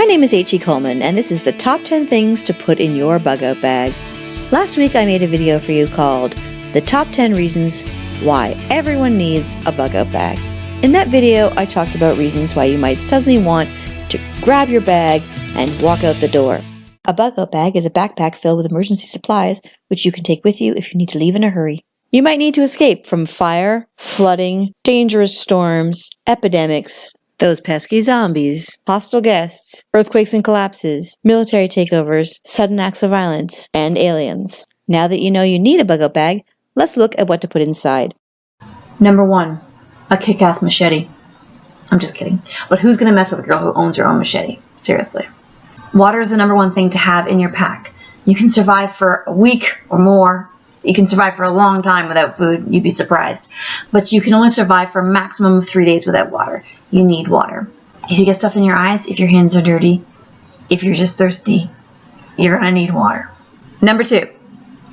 name is H.E. Coleman, and this is the top 10 things to put in your bug out bag. Last week I made a video for you called The Top 10 Reasons Why Everyone Needs a Bug Out Bag. In that video, I talked about reasons why you might suddenly want to grab your bag and walk out the door. A bug out bag is a backpack filled with emergency supplies, which you can take with you if you need to leave in a hurry. You might need to escape from fire, flooding, dangerous storms, epidemics, those pesky zombies, hostile guests, earthquakes and collapses, military takeovers, sudden acts of violence, and aliens. Now that you know you need a bug out bag, let's look at what to put inside. Number 1, a kick-ass machete. I'm just kidding. But who's going to mess with a girl who owns her own machete? Seriously. Water is the number 1 thing to have in your pack. You can survive for a week or more. You can survive for a long time without food. You'd be surprised. But you can only survive for a maximum of 3 days without water. You need water. If you get stuff in your eyes, if your hands are dirty, if you're just thirsty, you're going to need water. Number 2,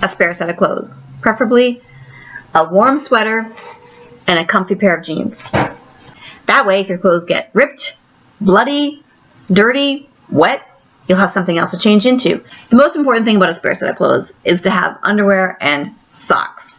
a spare set of clothes. Preferably a warm sweater and a comfy pair of jeans. That way, if your clothes get ripped, bloody, dirty, wet, you'll have something else to change into. The most important thing about a spare set of clothes is to have underwear and socks.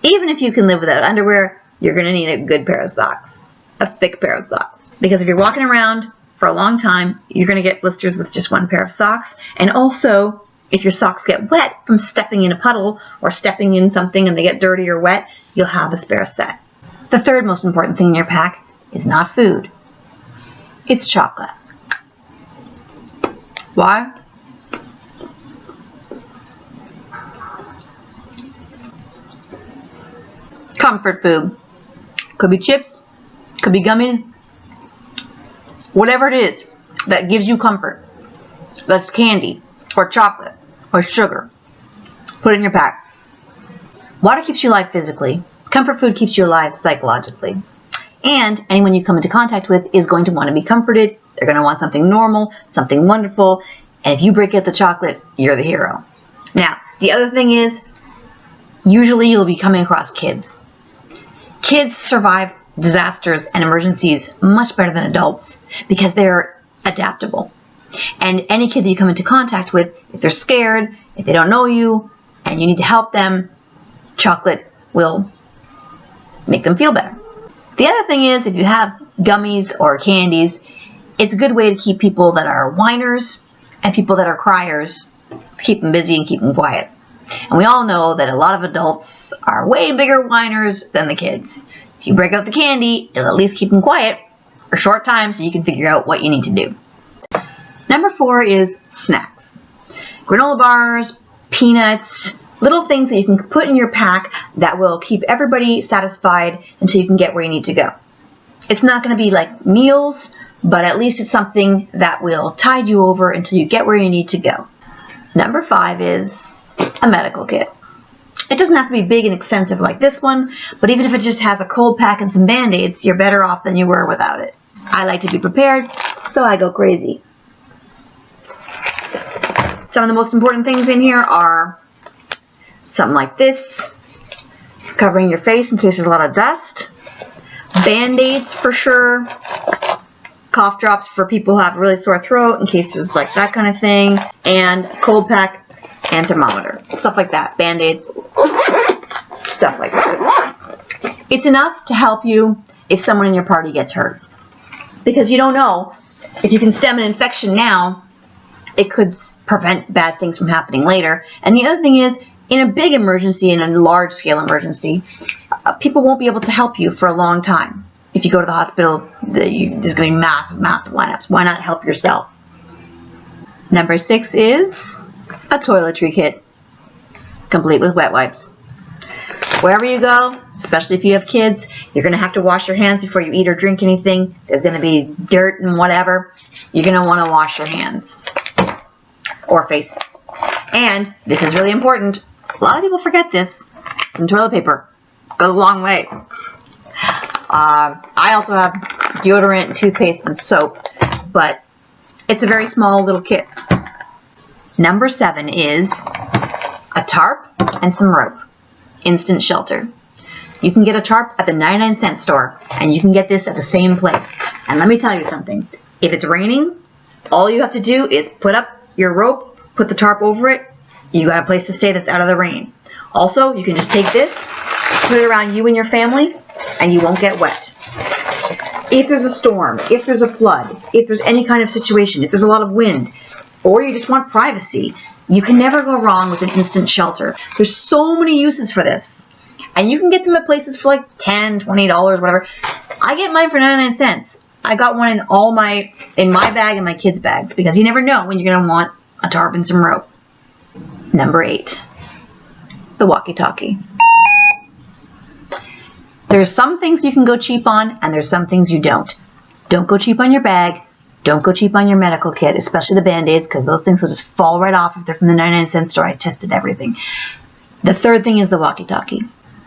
Even if you can live without underwear, you're going to need a good pair of socks. A thick pair of socks. Because if you're walking around for a long time, you're going to get blisters with just one pair of socks. And also, if your socks get wet from stepping in a puddle or stepping in something and they get dirty or wet, you'll have a spare set. The third most important thing in your pack is not food. It's chocolate. Why? Comfort food. Could be chips, could be gummies, whatever it is that gives you comfort. That's candy, or chocolate, or sugar. Put it in your pack. Water keeps you alive physically. Comfort food keeps you alive psychologically. And anyone you come into contact with is going to want to be comforted. They're going to want something normal, something wonderful. And if you break out the chocolate, you're the hero. Now, the other thing is, usually you'll be coming across kids. Kids survive disasters and emergencies much better than adults because they're adaptable. And any kid that you come into contact with, if they're scared, if they don't know you, and you need to help them, chocolate will make them feel better. The other thing is, if you have gummies or candies, it's a good way to keep people that are whiners and people that are criers, keep them busy and keep them quiet. And we all know that a lot of adults are way bigger whiners than the kids. If you break out the candy, it'll at least keep them quiet for a short time so you can figure out what you need to do. Number 4 is snacks. Granola bars, peanuts, little things that you can put in your pack that will keep everybody satisfied until you can get where you need to go. It's not going to be like meals, but at least it's something that will tide you over until you get where you need to go. Number 5 is a medical kit. It doesn't have to be big and extensive like this one, but even if it just has a cold pack and some Band-Aids, you're better off than you were without it. I like to be prepared, so I go crazy. Some of the most important things in here are something like this, covering your face in case there's a lot of dust, Band-Aids for sure, cough drops for people who have a really sore throat in case there's like that kind of thing, and cold pack and thermometer. Stuff like that. Band-Aids. Stuff like that. It's enough to help you if someone in your party gets hurt. Because you don't know, if you can stem an infection now, it could prevent bad things from happening later. And the other thing is, in a big emergency, in a large-scale emergency, people won't be able to help you for a long time. If you go to the hospital, there's going to be massive lineups. Why not help yourself? Number 6 is a toiletry kit, complete with wet wipes. Wherever you go, especially if you have kids, you're going to have to wash your hands before you eat or drink anything. There's going to be dirt and whatever. You're going to want to wash your hands or faces. And this is really important. A lot of people forget this. Some toilet paper goes a long way. I also have deodorant, toothpaste, and soap, but it's a very small little kit. Number 7 is a tarp and some rope. Instant shelter. You can get a tarp at the 99-cent store, and you can get this at the same place. And let me tell you something. If it's raining, All you have to do is put up your rope, put the tarp over it. You got a place to stay that's out of the rain. Also, you can just take this, put it around you and your family, and you won't get wet. If there's a storm, if there's a flood, if there's any kind of situation, if there's a lot of wind, or you just want privacy, you can never go wrong with an instant shelter. There's so many uses for this. And you can get them at places for like $10, $20, whatever. I get mine for 99 cents. I got one in my bag and my kids' bags, because you never know when you're going to want a tarp and some rope. Number 8, the walkie-talkie. There's some things you can go cheap on, and there's some things you don't. Don't go cheap on your bag. Don't go cheap on your medical kit, especially the Band-Aids, because those things will just fall right off if they're from the 99-cent store. I tested everything. The third thing is the walkie-talkie.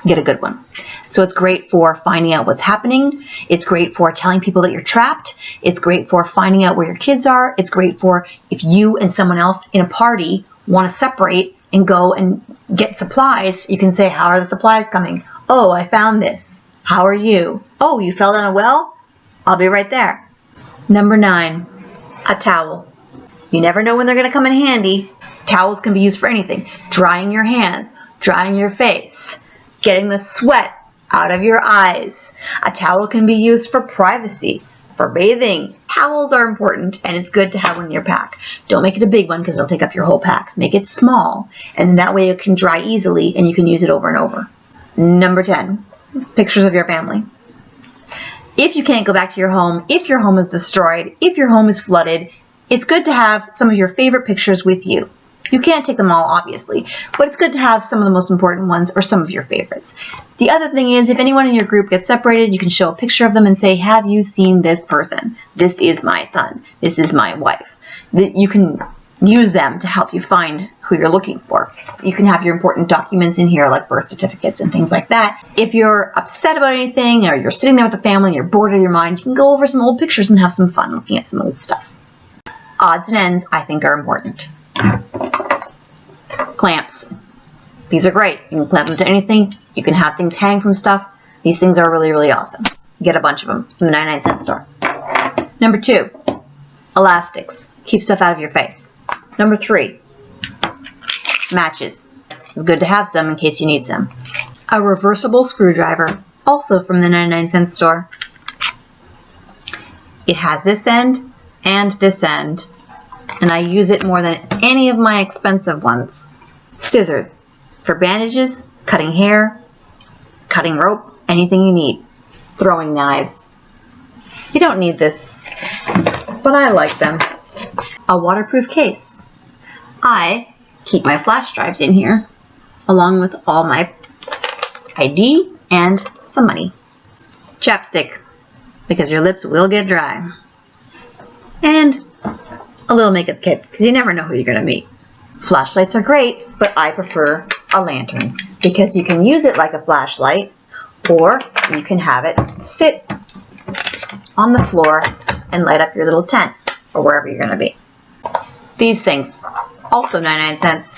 Get a good one. So it's great for finding out what's happening. It's great for telling people that you're trapped. It's great for finding out where your kids are. It's great for if you and someone else in a party want to separate and go and get supplies. You can say, how are the supplies coming? Oh, I found this. How are you? Oh, you fell down a well? I'll be right there. Number 9, a towel. You never know when they're going to come in handy. Towels can be used for anything. Drying your hands, drying your face, getting the sweat out of your eyes. A towel can be used for privacy, for bathing. Towels are important, and it's good to have one in your pack. Don't make it a big one because it'll take up your whole pack. Make it small, and that way it can dry easily and you can use it over and over. Number 10, pictures of your family. If you can't go back to your home, if your home is destroyed, if your home is flooded, it's good to have some of your favorite pictures with you. You can't take them all, obviously, but it's good to have some of the most important ones or some of your favorites. The other thing is, if anyone in your group gets separated, you can show a picture of them and say, have you seen this person? This is my son. This is my wife. You can use them to help you find who you're looking for. You can have your important documents in here, like birth certificates and things like that. If you're upset about anything, or you're sitting there with the family and you're bored out of your mind, you can go over some old pictures and have some fun looking at some old stuff. Odds and ends, I think, are important. Clamps. These are great. You can clamp them to anything. You can have things hang from stuff. These things are really, really awesome. Get a bunch of them from the 99-cent store. Number 2, elastics. Keep stuff out of your face. Number 3, matches. It's good to have some in case you need some. A reversible screwdriver, also from the 99-cent store. It has this end and this end, and I use it more than any of my expensive ones. Scissors for bandages, cutting hair, cutting rope, anything you need. Throwing knives. You don't need this, but I like them. A waterproof case. I keep my flash drives in here, along with all my ID and some money. Chapstick, because your lips will get dry. And a little makeup kit, because you never know who you're going to meet. Flashlights are great, but I prefer a lantern, because you can use it like a flashlight, or you can have it sit on the floor and light up your little tent, or wherever you're going to be. These things, also 99 cents.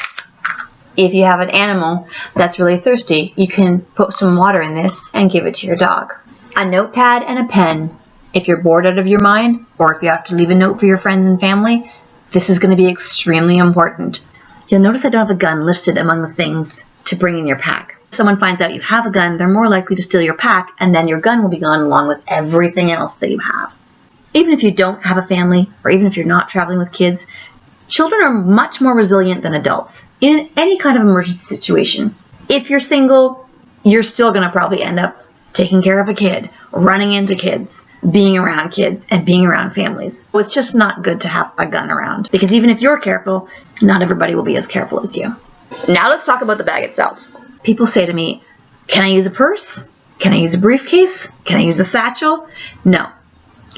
If you have an animal that's really thirsty, you can put some water in this and give it to your dog. A notepad and a pen. If you're bored out of your mind, or if you have to leave a note for your friends and family, this is going to be extremely important. You'll notice I don't have a gun listed among the things to bring in your pack. If someone finds out you have a gun, they're more likely to steal your pack, and then your gun will be gone along with everything else that you have. Even if you don't have a family, or even if you're not traveling with kids, children are much more resilient than adults in any kind of emergency situation. If you're single, you're still going to probably end up taking care of a kid, running into kids, being around kids, and being around families. So it's just not good to have a gun around, because even if you're careful, not everybody will be as careful as you. Now let's talk about the bag itself. People say to me, can I use a purse? Can I use a briefcase? Can I use a satchel? No.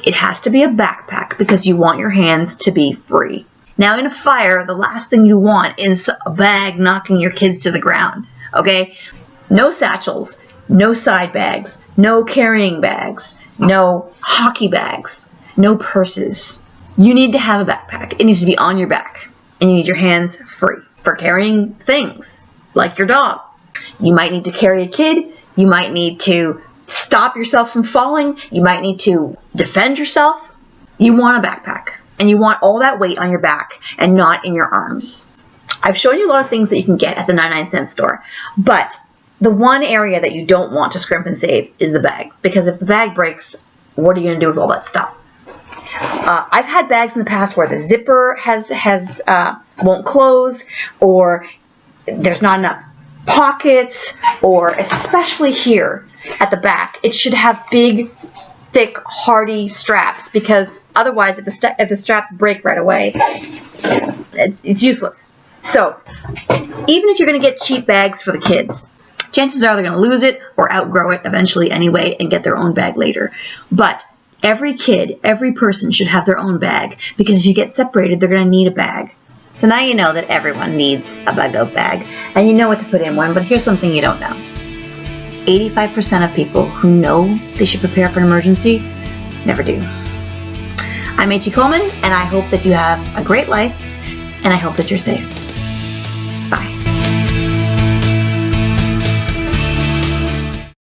It has to be a backpack, because you want your hands to be free. Now, in a fire, the last thing you want is a bag knocking your kids to the ground, okay? No satchels, no side bags, no carrying bags, no hockey bags, no purses. You need to have a backpack. It needs to be on your back, and you need your hands free for carrying things like your dog. You might need to carry a kid. You might need to stop yourself from falling. You might need to defend yourself. You want a backpack. and you want all that weight on your back and not in your arms. I've shown you a lot of things that you can get at the 99-cent store, but the one area that you don't want to scrimp and save is the bag, because if the bag breaks, what are you going to do with all that stuff? I've had bags in the past where the zipper won't close, or there's not enough pockets, or especially here at the back, it should have big, thick, hardy straps, because otherwise, if the straps break right away, it's useless. So, even if you're going to get cheap bags for the kids, chances are they're going to lose it or outgrow it eventually anyway and get their own bag later. But every kid, every person should have their own bag, because if you get separated, they're going to need a bag. So now you know that everyone needs a Bug-O bag, and you know what to put in one, but here's something you don't know. 85% of people who know they should prepare for an emergency never do. I'm H.E. Coleman, and I hope that you have a great life, and I hope that you're safe.